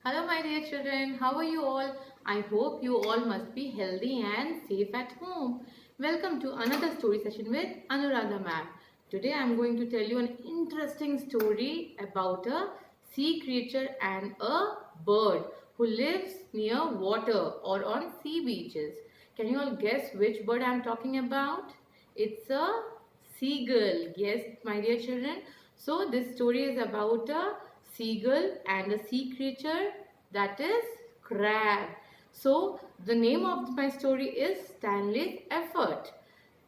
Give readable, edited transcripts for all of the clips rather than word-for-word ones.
Hello my dear children, how are you all? I hope you all must be healthy and safe at home. Welcome to another story session with Anuradha ma'am. Today I am going to tell you an interesting story about a sea creature and a bird who lives near water or on sea beaches. Can you all guess which bird I am talking about? It's a seagull. Yes, my dear children. So this story is about a seagull and a sea creature, that is crab. So the name of my story is Stanley's Effort.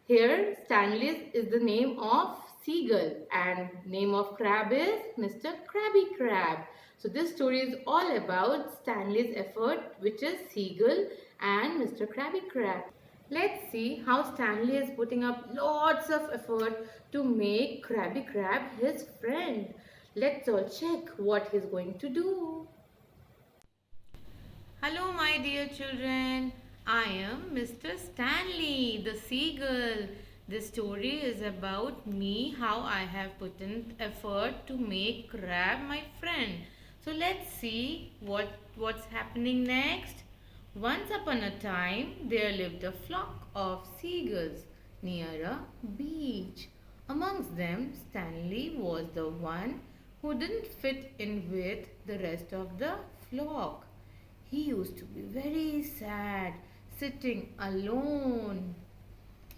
Here Stanley's is the name of seagull and name of crab is Mr. Krabby Crab. So this story is all about Stanley's Effort, which is seagull and Mr. Krabby Crab. Let's see how Stanley is putting up lots of effort to make Krabby Crab his friend. Let's all check what he's going to do. Hello my dear children, I am Mr. Stanley, the seagull. This story is about me, how I have put in effort to make Crab my friend. So let's see what's happening next. Once upon a time, there lived a flock of seagulls near a beach. Amongst them, Stanley was the one who didn't fit in with the rest of the flock. He used to be very sad, sitting alone.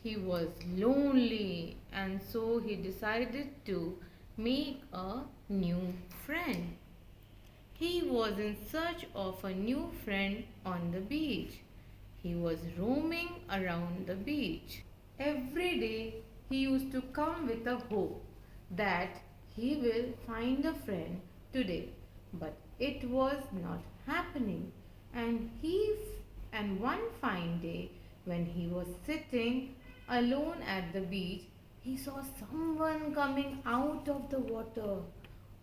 He was lonely, and so he decided to make a new friend. He was in search of a new friend on the beach. He was roaming around the beach. Every day he used to come with a hope that he will find a friend today. But it was not happening. And one fine day when he was sitting alone at the beach, he saw someone coming out of the water.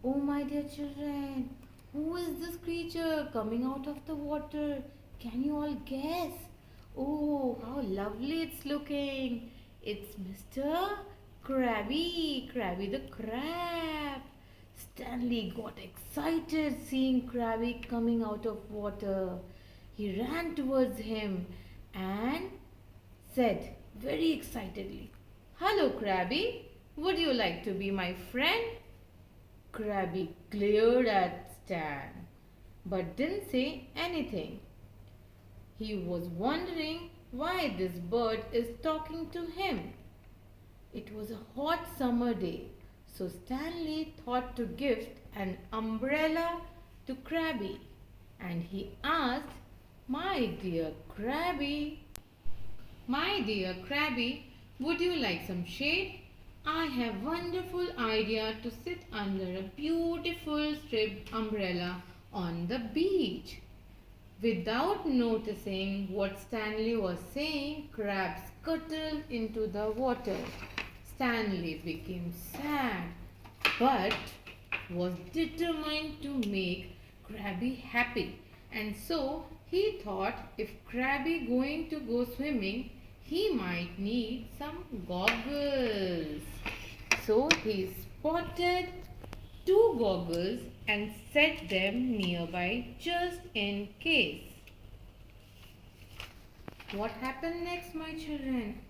Oh my dear children, who is this creature coming out of the water? Can you all guess? Oh, how lovely it's looking. It's Mr. Krabby, Krabby the crab. Stanley got excited seeing Krabby coming out of water. He ran towards him and said very excitedly, "Hello, Krabby. Would you like to be my friend?" Krabby glared at Stan but didn't say anything. He was wondering why this bird is talking to him. It was a hot summer day, so Stanley thought to gift an umbrella to Krabby, and he asked, My dear Krabby, would you like some shade? I have wonderful idea to sit under a beautiful striped umbrella on the beach." Without noticing what Stanley was saying, Crab scuttled into the water. Stanley became sad but was determined to make Krabby happy, and so he thought if Krabby going to go swimming, he might need some goggles. So he spotted two goggles and set them nearby just in case. What happened next, my children?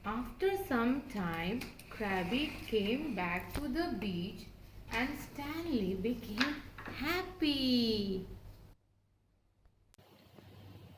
After some time, Krabby came back to the beach and Stanley became happy.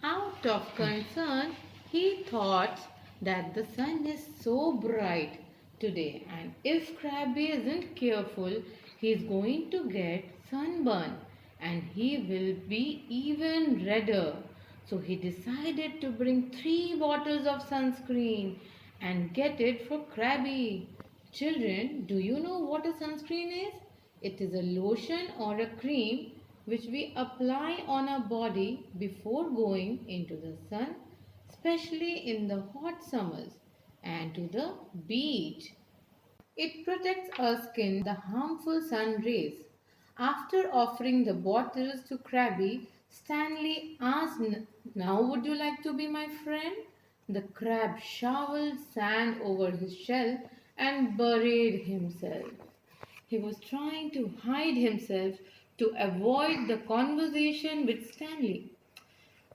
Out of concern, he thought that the sun is so bright today, and if Krabby isn't careful, he is going to get sunburn and he will be even redder. So he decided to bring 3 bottles of sunscreen and get it for Krabby. Children, do you know what a sunscreen is? It is a lotion or a cream which we apply on our body before going into the sun, especially in the hot summers and to the beach. It protects our skin from the harmful sun rays. After offering the bottles to Krabby, Stanley asked, "Now would you like to be my friend?" The crab shoveled sand over his shell and buried himself. He was trying to hide himself to avoid the conversation with Stanley.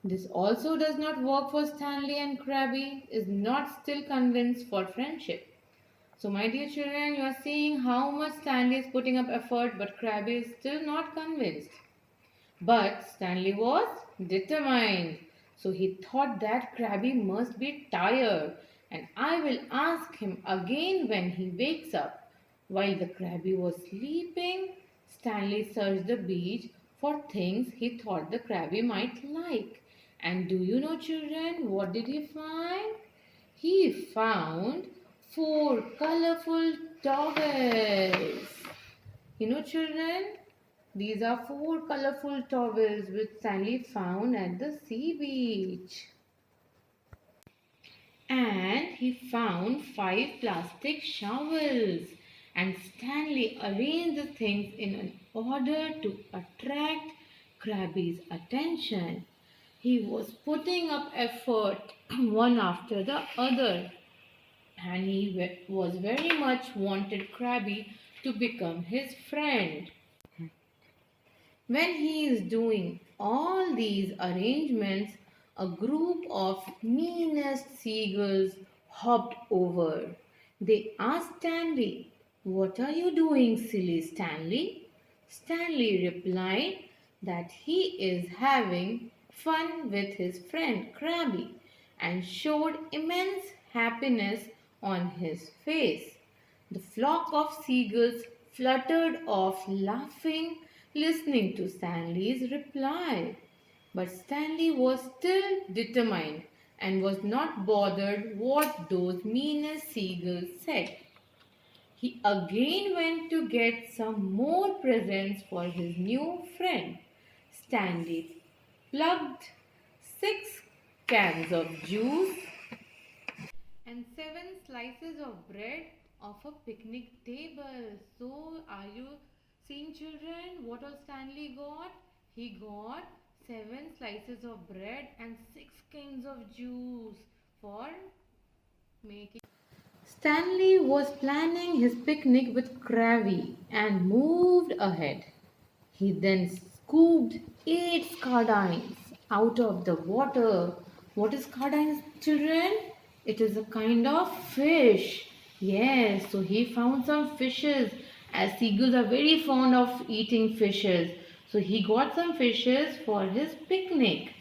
This also does not work for Stanley, and Crabby is not still convinced for friendship. So, my dear children, you are seeing how much Stanley is putting up effort, but Crabby is still not convinced. But Stanley was determined. So he thought that Crabby must be tired, and I will ask him again when he wakes up. While the Crabby was sleeping, Stanley searched the beach for things he thought the Crabby might like. And do you know, children, what did he find? He found four colorful towels. You know, children, these are four colorful towels which Stanley found at the sea beach. And he found five plastic showels. And Stanley arranged the things in an order to attract Crabby's attention. He was putting up effort one after the other, and he was very much wanted Crabby to become his friend. When he is doing all these arrangements, a group of meanest seagulls hopped over. They asked Stanley, "What are you doing, silly Stanley?" Stanley replied that he is having fun with his friend Crabby and showed immense happiness on his face. The flock of seagulls fluttered off laughing, listening to Stanley's reply. But Stanley was still determined and was not bothered what those meanest seagulls said. He again went to get some more presents for his new friend. Stanley plucked 6 cans of juice and 7 slices of bread off a picnic table. So, are you seeing, children, what all Stanley got? He got 7 slices of bread and 6 cans of juice for making. Stanley was planning his picnic with Crabby and moved ahead. He then scooped 8 sardines out of the water. What is sardines, children? It is a kind of fish. Yes, so he found some fishes, as seagulls are very fond of eating fishes. So he got some fishes for his picnic,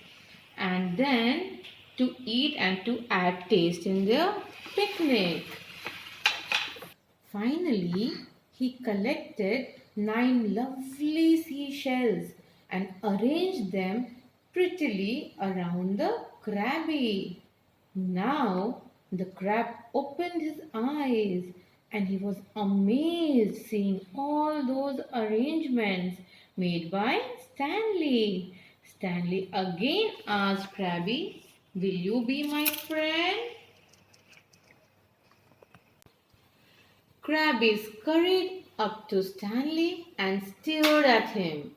and then to eat and to add taste in their picnic. Finally, he collected 9 lovely seashells and arranged them prettily around the Crabby. Now the crab opened his eyes and he was amazed seeing all those arrangements made by Stanley. Stanley again asked Crabby, "Will you be my friend?" Crabby scurried up to Stanley and stared at him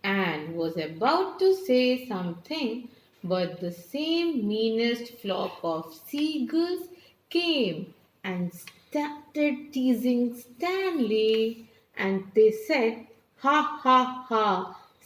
and was about to say something, but the same meanest flock of seagulls came and started teasing Stanley, and they said, "Ha ha ha,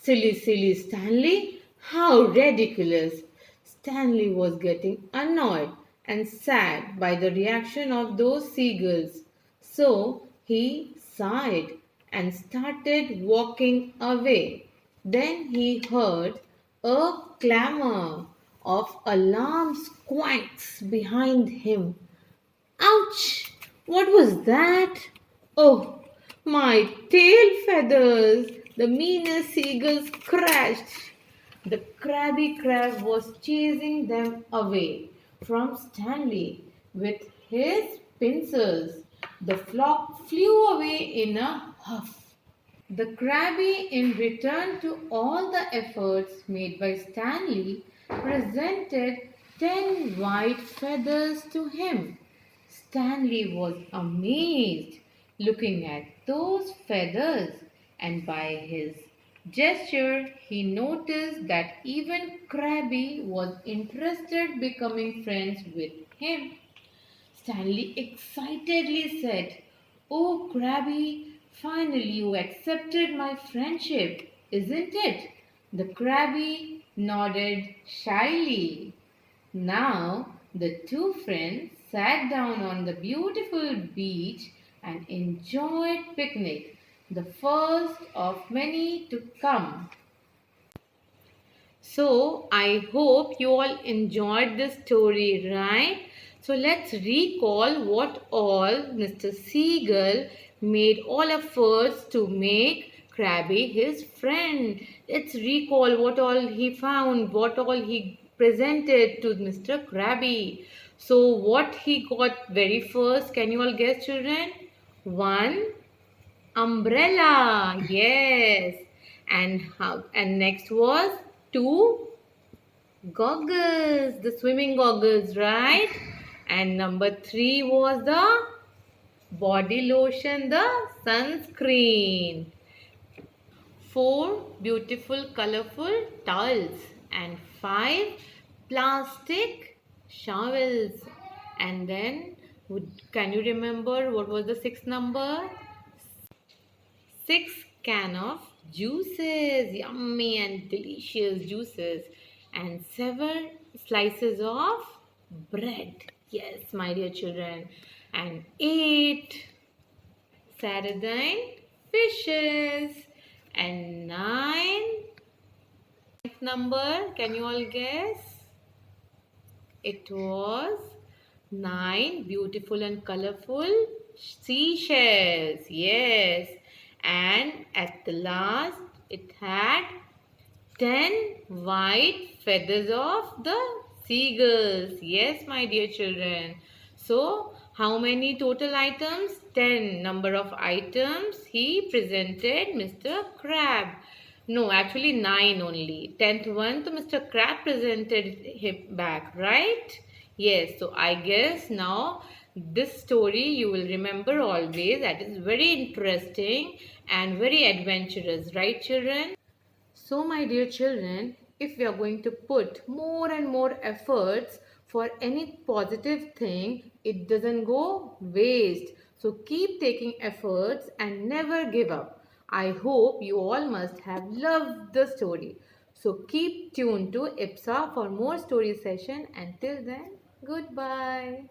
silly Stanley, how ridiculous." Stanley was getting annoyed and sad by the reaction of those seagulls. So he sighed and started walking away. Then he heard a clamor of alarm squawks behind him. Ouch! What was that? Oh, my tail feathers! The meanest seagulls crashed. The Crabby Crab was chasing them away from Stanley with his pincers. The flock flew away in a huff. The Crabby, in return to all the efforts made by Stanley, presented 10 white feathers to him. Stanley was amazed looking at those feathers, and by his gesture he noticed that even Crabby was interested becoming friends with him. Stanley excitedly said, "Oh, Crabby, finally you accepted my friendship." isn't it? The crabby nodded shyly. Now the two friends sat down on the beautiful beach and enjoyed picnic, the first of many to come. So, I hope you all enjoyed this story, right? So, let's recall what all Mr. Seagull made all efforts to make Crabby his friend. Let's recall what all he found, what all he presented to Mr. Crabby. So, what he got very first, can you all guess, children? One umbrella, yes. And next was two goggles, the swimming goggles, right? And number three was the body lotion, the sunscreen. Four beautiful colorful towels and five plastic showels. And then can you remember what was the sixth number? Six can of juices, yummy and delicious juices, and seven slices of bread. Yes, my dear children, and eight sardine fishes, and nine. Ninth number, can you all guess? It was nine beautiful and colorful seashells. Yes. And at the last, it had 10 white feathers of the seagulls. Yes, my dear children. So, how many total items? 10 number of items he presented Mr. Crab. No, actually 9 only. 10th one to Mr. Crab presented him back, right? Yes, so I guess now this story you will remember always. That is very interesting and very adventurous, right children? So, my dear children, if we are going to put more and more efforts for any positive thing, it doesn't go waste. So, keep taking efforts and never give up. I hope you all must have loved the story. So, keep tuned to IPSA for more story session. Until then, goodbye.